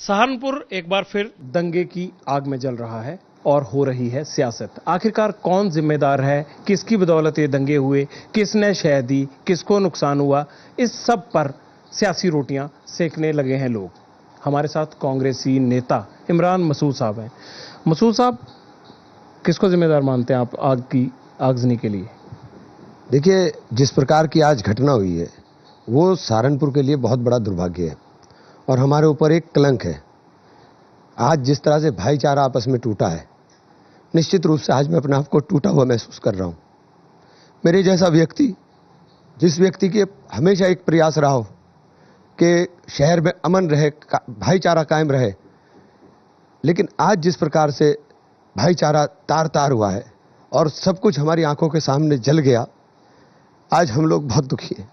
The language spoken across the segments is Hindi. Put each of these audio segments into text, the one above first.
सहारनपुर एक बार फिर दंगे की आग में जल रहा है और हो रही है सियासत। आखिरकार कौन जिम्मेदार है, किसकी बदौलत ये दंगे हुए, किसने शह दी, किसको नुकसान हुआ, इस सब पर सियासी रोटियां सेकने लगे हैं लोग। हमारे साथ कांग्रेसी नेता इमरान मसूद साहब हैं। मसूद साहब, किसको जिम्मेदार मानते हैं आप आग की आगजनी के लिए? देखिए, जिस प्रकार की आज घटना हुई है वो सहारनपुर के लिए बहुत बड़ा दुर्भाग्य है और हमारे ऊपर एक कलंक है। आज जिस तरह से भाईचारा आपस में टूटा है, निश्चित रूप से आज मैं अपने आप को टूटा हुआ महसूस कर रहा हूं। मेरे जैसा व्यक्ति, जिस व्यक्ति के हमेशा एक प्रयास रहा हो कि शहर में अमन रहे, भाईचारा कायम रहे, लेकिन आज जिस प्रकार से भाईचारा तार तार हुआ है और सब कुछ हमारी आंखों के सामने जल गया, आज हम लोग बहुत दुखी हैं।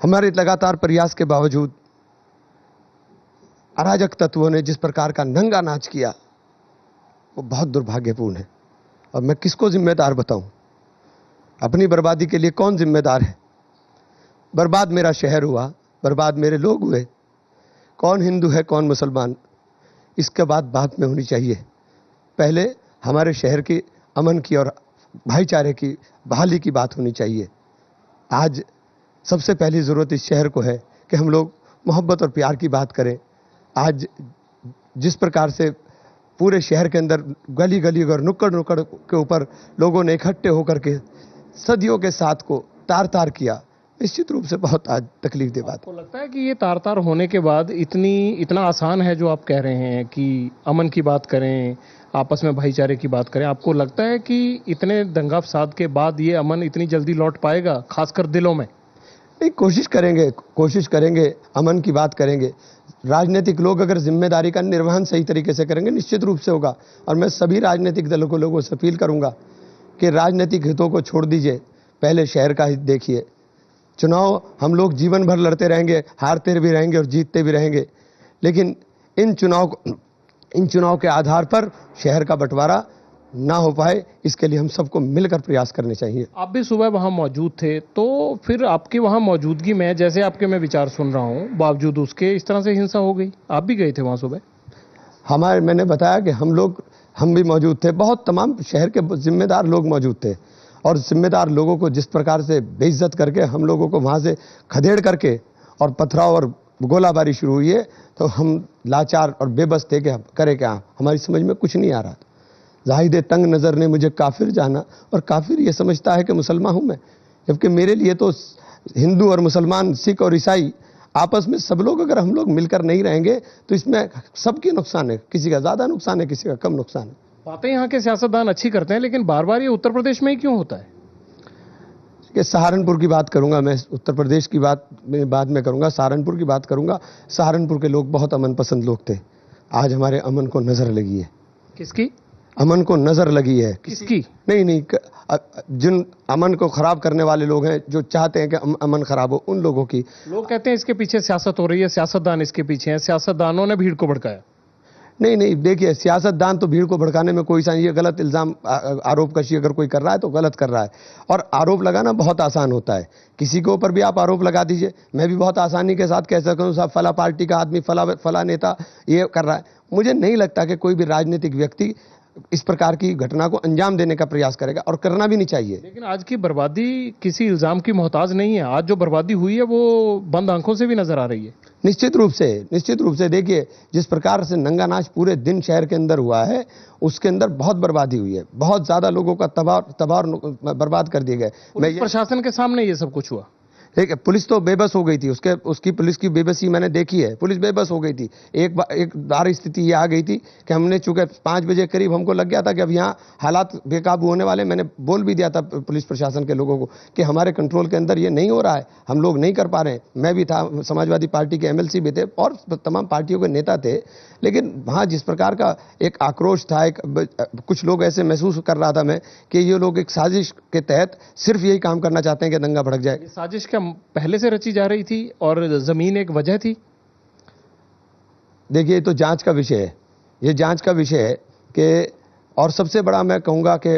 हमारे लगातार प्रयास के बावजूद अराजक तत्वों ने जिस प्रकार का नंगा नाच किया वो बहुत दुर्भाग्यपूर्ण है। और मैं किसको जिम्मेदार बताऊं? अपनी बर्बादी के लिए कौन जिम्मेदार है? बर्बाद मेरा शहर हुआ, बर्बाद मेरे लोग हुए। कौन हिंदू है, कौन मुसलमान, इसके बात में होनी चाहिए। पहले हमारे शहर की अमन की और भाईचारे की बहाली की बात होनी चाहिए। आज सबसे पहली ज़रूरत इस शहर को है कि हम लोग मोहब्बत और प्यार की बात करें। आज जिस प्रकार से पूरे शहर के अंदर गली गली और नुक्कड़ नुक्कड़ के ऊपर लोगों ने इकट्ठे होकर के सदियों के साथ को तार तार किया, निश्चित रूप से बहुत आज तकलीफ दे बात। आपको लगता है कि ये तार तार होने के बाद इतना आसान है जो आप कह रहे हैं कि अमन की बात करें, आपस में भाईचारे की बात करें? आपको लगता है कि इतने दंगा फसाद के बाद ये अमन इतनी जल्दी लौट पाएगा, खासकर दिलों में? नहीं, कोशिश करेंगे, अमन की बात करेंगे। राजनीतिक लोग अगर जिम्मेदारी का निर्वहन सही तरीके से करेंगे, निश्चित रूप से होगा। और मैं सभी राजनीतिक दलों को लोगों से अपील करूंगा कि राजनीतिक हितों को छोड़ दीजिए, पहले शहर का हित देखिए। चुनाव हम लोग जीवन भर लड़ते रहेंगे, हारते भी रहेंगे और जीतते भी रहेंगे, लेकिन इन चुनाव के आधार पर शहर का बंटवारा ना हो पाए, इसके लिए हम सबको मिलकर प्रयास करने चाहिए। आप भी सुबह वहां मौजूद थे, तो फिर आपकी वहां मौजूदगी में, जैसे आपके मैं विचार सुन रहा हूं, बावजूद उसके इस तरह से हिंसा हो गई? आप भी गए थे वहां सुबह? मैंने बताया कि हम भी मौजूद थे। बहुत तमाम शहर के जिम्मेदार लोग मौजूद थे और जिम्मेदार लोगों को जिस प्रकार से बेइज्जत करके हम लोगों को वहां से खदेड़ करके और पथराव और गोलाबारी शुरू हुई है, तो हम लाचार और बेबस थे कि करें क्या। हमारी समझ में कुछ नहीं आ रहा था। जाहिद तंग नज़र ने मुझे काफिर जाना, और काफिर ये समझता है कि मुसलमान हूं मैं, जबकि मेरे लिए तो हिंदू और मुसलमान, सिख और ईसाई आपस में सब लोग, अगर हम लोग मिलकर नहीं रहेंगे तो इसमें सबकी नुकसान है। किसी का ज़्यादा नुकसान है, किसी का कम नुकसान है। बातें यहाँ के सियासतदान अच्छी करते हैं, लेकिन बार बार ये उत्तर प्रदेश में ही क्यों होता है? कि सहारनपुर की बात करूंगा मैं, उत्तर प्रदेश की बात मैं बाद में करूंगा। सहारनपुर की बात करूंगा। सहारनपुर के लोग बहुत अमन पसंद लोग थे। आज हमारे अमन को नजर लगी है। किसकी अमन को नजर लगी है? किसकी? नहीं, जिन अमन को खराब करने वाले लोग हैं, जो चाहते हैं कि अमन खराब हो, उन लोगों की। लोग कहते हैं इसके पीछे सियासत हो रही है, सियासतदान इसके पीछे हैं, सियासतदानों ने भीड़ को भड़काया। नहीं, देखिए, सियासतदान तो भीड़ को भड़काने में कोई सा, ये गलत इल्जाम, आरोप कशी अगर कोई कर रहा है तो गलत कर रहा है। और आरोप लगाना बहुत आसान होता है, किसी के ऊपर भी आप आरोप लगा दीजिए। मैं भी बहुत आसानी के साथ कह सकता हूं साहब फला पार्टी का आदमी, फला नेता ये कर रहा है। मुझे नहीं लगता कि कोई भी राजनीतिक व्यक्ति इस प्रकार की घटना को अंजाम देने का प्रयास करेगा, और करना भी नहीं चाहिए। लेकिन आज की बर्बादी किसी इल्जाम की मोहताज नहीं है। आज जो बर्बादी हुई है वो बंद आंखों से भी नजर आ रही है। निश्चित रूप से देखिए, जिस प्रकार से नंगा नाच पूरे दिन शहर के अंदर हुआ है, उसके अंदर बहुत बर्बादी हुई है। बहुत ज्यादा लोगों का तबाह बर्बाद कर दिए गए। प्रशासन के सामने ये सब कुछ हुआ। ठीक है, पुलिस तो बेबस हो गई थी। उसकी पुलिस की बेबसी मैंने देखी है। पुलिस बेबस हो गई थी। एक बार स्थिति ये आ गई थी कि हमने, चूंकि 5 बजे करीब हमको लग गया था कि अब यहाँ हालात बेकाबू होने वाले। मैंने बोल भी दिया था पुलिस प्रशासन के लोगों को कि हमारे कंट्रोल के अंदर ये नहीं हो रहा है, हम लोग नहीं कर पा रहे हैं। मैं भी था, समाजवादी पार्टी के MLC भी थे और तमाम पार्टियों के नेता थे। लेकिन वहाँ जिस प्रकार का एक आक्रोश था, कुछ लोग ऐसे महसूस कर रहा था मैं कि ये लोग एक साजिश के तहत सिर्फ यही काम करना चाहते हैं कि दंगा भड़क जाए। साजिश क्या पहले से रची जा रही थी और जमीन एक वजह थी? देखिए, ये तो जांच का विषय है। ये जांच का विषय है कि, और सबसे बड़ा मैं कहूँगा कि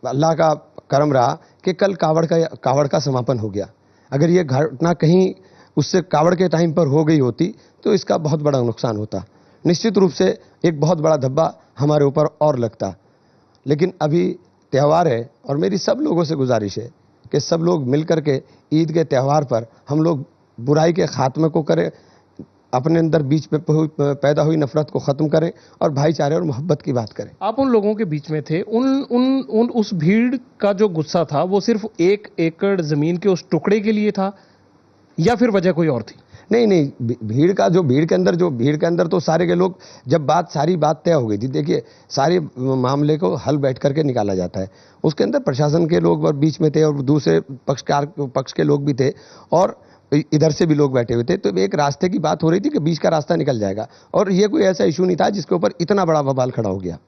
अल्लाह का करम रहा कि कल कावड़ का समापन हो गया। अगर ये घटना कहीं उससे कावड़ के टाइम पर हो गई होती तो इसका बहुत बड़ा नुकसान होता। निश्चित रूप से एक बहुत बड़ा धब्बा हमारे ऊपर और लगता। लेकिन अभी त्यौहार है और मेरी सब लोगों से गुजारिश है कि सब लोग मिलकर के ईद के त्यौहार पर हम लोग बुराई के खात्मे को करें, अपने अंदर बीच में पैदा हुई नफरत को खत्म करें और भाईचारे और मोहब्बत की बात करें। आप उन लोगों के बीच में थे, उन उस भीड़ का जो गुस्सा था वो सिर्फ 1 एकड़ जमीन के उस टुकड़े के लिए था या फिर वजह कोई और थी? नहीं नहीं, भीड़ के अंदर तो सारे के लोग, जब सारी बात तय हो गई थी, देखिए सारे मामले को हल बैठ करके निकाला जाता है। उसके अंदर प्रशासन के लोग और बीच में थे और दूसरे पक्ष के लोग भी थे और इधर से भी लोग बैठे हुए थे। तो एक रास्ते की बात हो रही थी कि बीच का रास्ता निकल जाएगा और ये कोई ऐसा इशू नहीं था जिसके ऊपर इतना बड़ा बवाल खड़ा हो गया।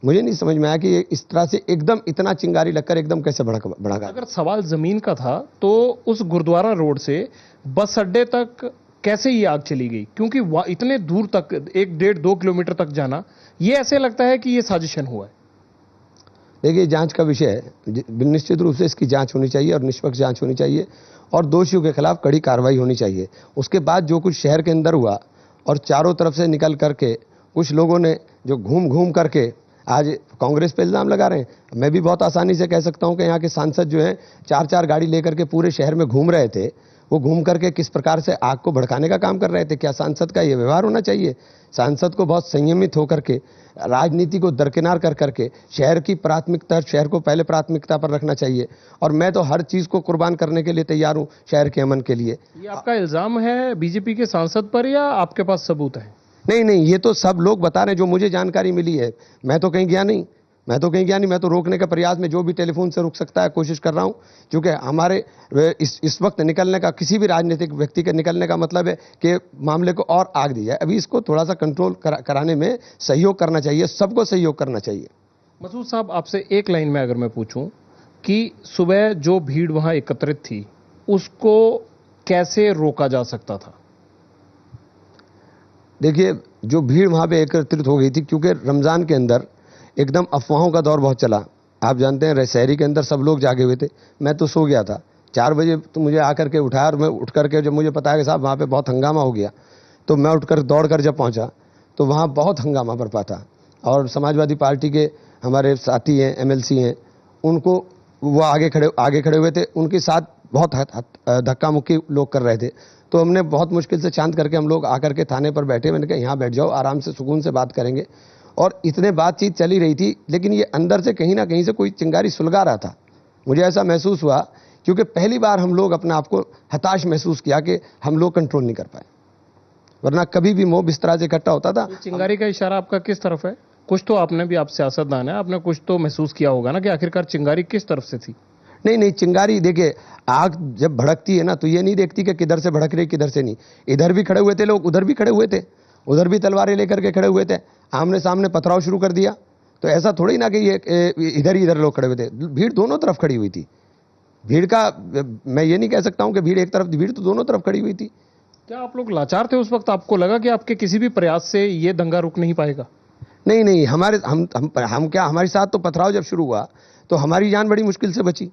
मुझे नहीं समझ में आया कि ये इस तरह से एकदम इतना चिंगारी लगकर एकदम कैसे बढ़ा। अगर सवाल जमीन का था तो उस गुरुद्वारा रोड से बस अड्डे तक कैसे ये आग चली गई? क्योंकि इतने दूर तक 1-1.5-2 किलोमीटर तक जाना, ये ऐसे लगता है कि ये साजिशन हुआ है। देखिए, जांच का विषय है, निश्चित रूप से इसकी जांच होनी चाहिए और निष्पक्ष जांच होनी चाहिए और दोषियों के खिलाफ कड़ी कार्रवाई होनी चाहिए। उसके बाद जो कुछ शहर के अंदर हुआ और चारों तरफ से निकल करके कुछ लोगों ने जो घूम करके आज कांग्रेस पे इल्जाम लगा रहे हैं। मैं भी बहुत आसानी से कह सकता हूं कि यहाँ के सांसद जो हैं 4-4 गाड़ी लेकर के पूरे शहर में घूम रहे थे। वो घूम करके किस प्रकार से आग को भड़काने का काम कर रहे थे। क्या सांसद का ये व्यवहार होना चाहिए? सांसद को बहुत संयमित होकर के राजनीति को दरकिनार कर करके शहर की प्राथमिकता, शहर को पहले प्राथमिकता पर रखना चाहिए। और मैं तो हर चीज को कुर्बान करने के लिए तैयार हूं शहर के अमन के लिए। ये आपका इल्जाम है बीजेपी के सांसद पर या आपके पास सबूत है? नहीं नहीं, ये तो सब लोग बता रहे हैं, जो मुझे जानकारी मिली है। मैं तो कहीं गया नहीं, मैं तो रोकने के प्रयास में जो भी टेलीफोन से रुक सकता है कोशिश कर रहा हूं। क्योंकि हमारे इस वक्त निकलने का, किसी भी राजनीतिक व्यक्ति के निकलने का मतलब है कि मामले को और आग दी जाए। अभी इसको थोड़ा सा कंट्रोल कराने में सहयोग करना चाहिए, सबको सहयोग करना चाहिए। मसूद साहब, आपसे एक लाइन में अगर मैं पूछूं कि सुबह जो भीड़ वहां एकत्रित थी उसको कैसे रोका जा सकता था? देखिए, जो भीड़ वहां पे एकत्रित हो गई थी, क्योंकि रमजान के अंदर एकदम अफवाहों का दौर बहुत चला। आप जानते हैं, शहरी के अंदर सब लोग जागे हुए थे। मैं तो सो गया था। 4 बजे तो मुझे आकर के उठाया और मैं उठ करके जब मुझे पता है कि साहब वहाँ पे बहुत हंगामा हो गया, तो मैं उठकर दौड़ कर जब पहुँचा तो वहाँ बहुत हंगामा बरपा था। और समाजवादी पार्टी के हमारे साथी हैं, MLC हैं, उनको वो आगे खड़े हुए थे। उनके साथ बहुत धक्का मुक्की लोग कर रहे थे। तो हमने बहुत मुश्किल से शांत करके हम लोग आकर के थाने पर बैठे। मैंने कहा यहाँ बैठ जाओ, आराम से सुकून से बात करेंगे। और इतने बातचीत चली रही थी, लेकिन ये अंदर से कहीं ना कहीं से कोई चिंगारी सुलगा रहा था। मुझे ऐसा महसूस हुआ क्योंकि पहली बार हम लोग अपने आप को हताश महसूस किया कि हम लोग कंट्रोल नहीं कर पाए, वरना कभी भी मोब इस तरह से इकट्ठा होता था। चिंगारी का इशारा आपका किस तरफ है? कुछ तो आपने भी, आप सियासतदान है, आपने कुछ तो महसूस किया होगा ना कि आखिरकार चिंगारी किस तरफ से थी? नहीं, चिंगारी, देखिए आग जब भड़कती है ना तो ये नहीं देखती कि किधर से भड़क रही किधर से नहीं। इधर भी खड़े हुए थे लोग, उधर भी खड़े हुए थे, उधर भी तलवारें लेकर के खड़े हुए थे, आमने सामने पथराव शुरू कर दिया। तो ऐसा थोड़ी ना कि ये इधर ही इधर लोग खड़े हुए थे। भीड़ दोनों तरफ खड़ी हुई थी। भीड़ का मैं ये नहीं कह सकता हूं कि भीड़ एक तरफ, भीड़ तो दोनों तरफ खड़ी हुई थी। क्या आप लोग लाचार थे उस वक्त? आपको लगा कि आपके किसी भी प्रयास से ये दंगा रुक नहीं पाएगा? नहीं, हम क्या, हमारे साथ तो पथराव जब शुरू हुआ तो हमारी जान बड़ी मुश्किल से बची।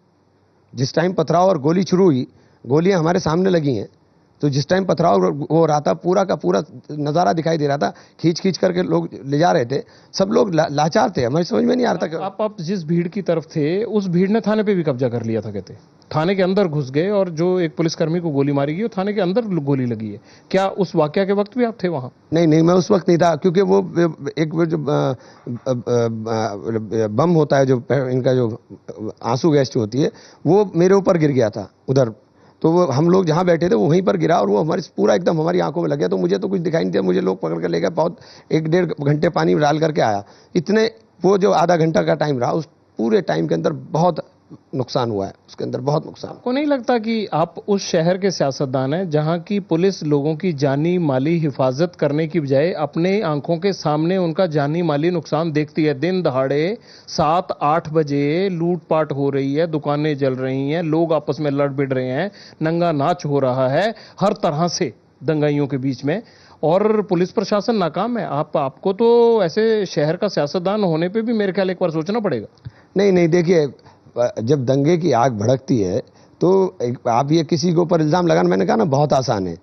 जिस टाइम पथराव और गोली शुरू हुई, गोलियां हमारे सामने लगी हैं, तो जिस टाइम पथराव हो रहा था पूरा का पूरा नज़ारा दिखाई दे रहा था। खींच करके लोग ले जा रहे थे, सब लोग लाचार थे। हमारी समझ में नहीं आ रहा था। आप जिस भीड़ की तरफ थे उस भीड़ ने थाने पे भी कब्जा कर लिया था, कहते थाने के अंदर घुस गए और जो एक पुलिसकर्मी को गोली मारी गई वो थाने के अंदर गोली लगी है। क्या उस वाकया के वक्त भी आप थे वहां? नहीं, मैं उस वक्त नहीं था, क्योंकि वो एक जो बम होता है, जो इनका जो आंसू गैस जो होती है, वो मेरे ऊपर गिर गया था उधर। तो वो हम लोग जहाँ बैठे थे वो वहीं पर गिरा और वो हमारी पूरा एकदम हमारी आंखों में लग गया। तो मुझे तो कुछ दिखाई नहीं दिया। मुझे लोग पकड़ कर ले गए, बहुत 1-1.5 घंटे पानी डाल करके आया। इतने वो जो आधा घंटा का टाइम रहा, उस पूरे टाइम के अंदर बहुत नुकसान हुआ है, उसके अंदर बहुत नुकसान। आपको नहीं लगता कि आप उस शहर के सियासतदान हैं जहां की पुलिस लोगों की जानी माली हिफाजत करने की बजाय अपने आंखों के सामने उनका जानी माली नुकसान देखती है? दिन दहाड़े 7-8 बजे लूटपाट हो रही है, दुकानें जल रही हैं, लोग आपस में लड़ भिड़ रहे हैं, नंगा नाच हो रहा है हर तरह से दंगाइयों के बीच में, और पुलिस प्रशासन नाकाम है। आपको तो ऐसे शहर का सियासतदान होने पे भी मेरे ख्याल एक बार सोचना पड़ेगा। नहीं, देखिए, जब दंगे की आग भड़कती है आप ये किसी के ऊपर इल्जाम लगाना, मैंने कहा ना, बहुत आसान है।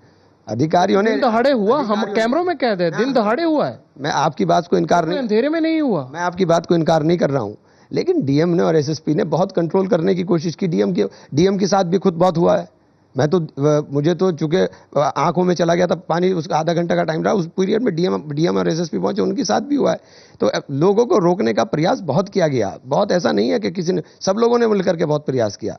अधिकारियों ने दिन दहाड़े हुआ, हम कैमरों में कैद है, दिन दहाड़े हुआ है, मैं आपकी बात को इनकार नहीं, अंधेरे में नहीं हुआ। मैं आपकी बात को इनकार नहीं कर रहा हूं, लेकिन डीएम ने और एसएसपी ने बहुत कंट्रोल करने की कोशिश की। डीएम के साथ भी खुद बहुत हुआ है। मुझे तो चूंकि आंखों में चला गया था पानी, उसका आधा घंटा का टाइम रहा, उस पीरियड में डीएम और एसएसपी पहुंचे, उनके साथ भी हुआ है। तो लोगों को रोकने का प्रयास बहुत किया गया, बहुत ऐसा नहीं है कि किसी ने, सब लोगों ने मिलकर के बहुत प्रयास किया।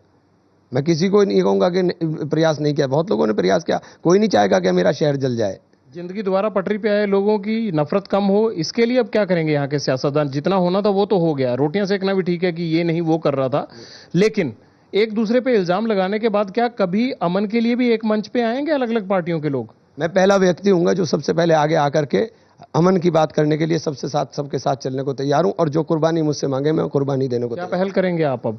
मैं किसी को नहीं कहूंगा कि प्रयास नहीं किया, बहुत लोगों ने प्रयास किया। कोई नहीं चाहेगा कि मेरा शहर जल जाए। जिंदगी दोबारा पटरी पे आए, लोगों की नफरत कम हो, इसके लिए अब क्या करेंगे यहाँ के सियासतदान? जितना होना था वो तो हो गया, रोटियां सेकना भी ठीक है कि ये नहीं वो कर रहा था, लेकिन एक दूसरे पे इल्जाम लगाने के बाद क्या कभी अमन के लिए भी एक मंच पे आएंगे अलग अलग पार्टियों के लोग? मैं पहला व्यक्ति हूंगा जो सबसे पहले आगे आकर के अमन की बात करने के लिए सबके साथ चलने को तैयार हूं, और जो कुर्बानी मुझसे मांगे मैं कुर्बानी देने को क्या तैयार। पहल करेंगे आप अब?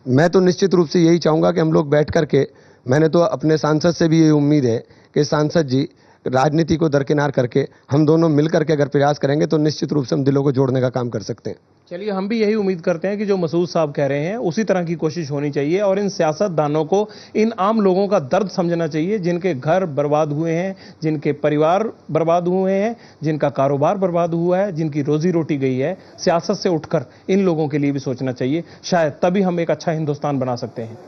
मैं तो निश्चित रूप से यही चाहूंगा कि हम लोग बैठ करके, मैंने तो अपने सांसद से भी यही उम्मीद है कि सांसद जी राजनीति को दरकिनार करके हम दोनों मिलकर के अगर प्रयास करेंगे तो निश्चित रूप से हम दिलों को जोड़ने का काम कर सकते हैं। चलिए, हम भी यही उम्मीद करते हैं कि जो मसूद साहब कह रहे हैं उसी तरह की कोशिश होनी चाहिए, और इन सियासतदानों को इन आम लोगों का दर्द समझना चाहिए, जिनके घर बर्बाद हुए हैं, जिनके परिवार बर्बाद हुए हैं, जिनका कारोबार बर्बाद हुआ है, जिनकी रोजी रोटी गई है। सियासत से उठकर इन लोगों के लिए भी सोचना चाहिए, शायद तभी हम एक अच्छा हिंदुस्तान बना सकते हैं।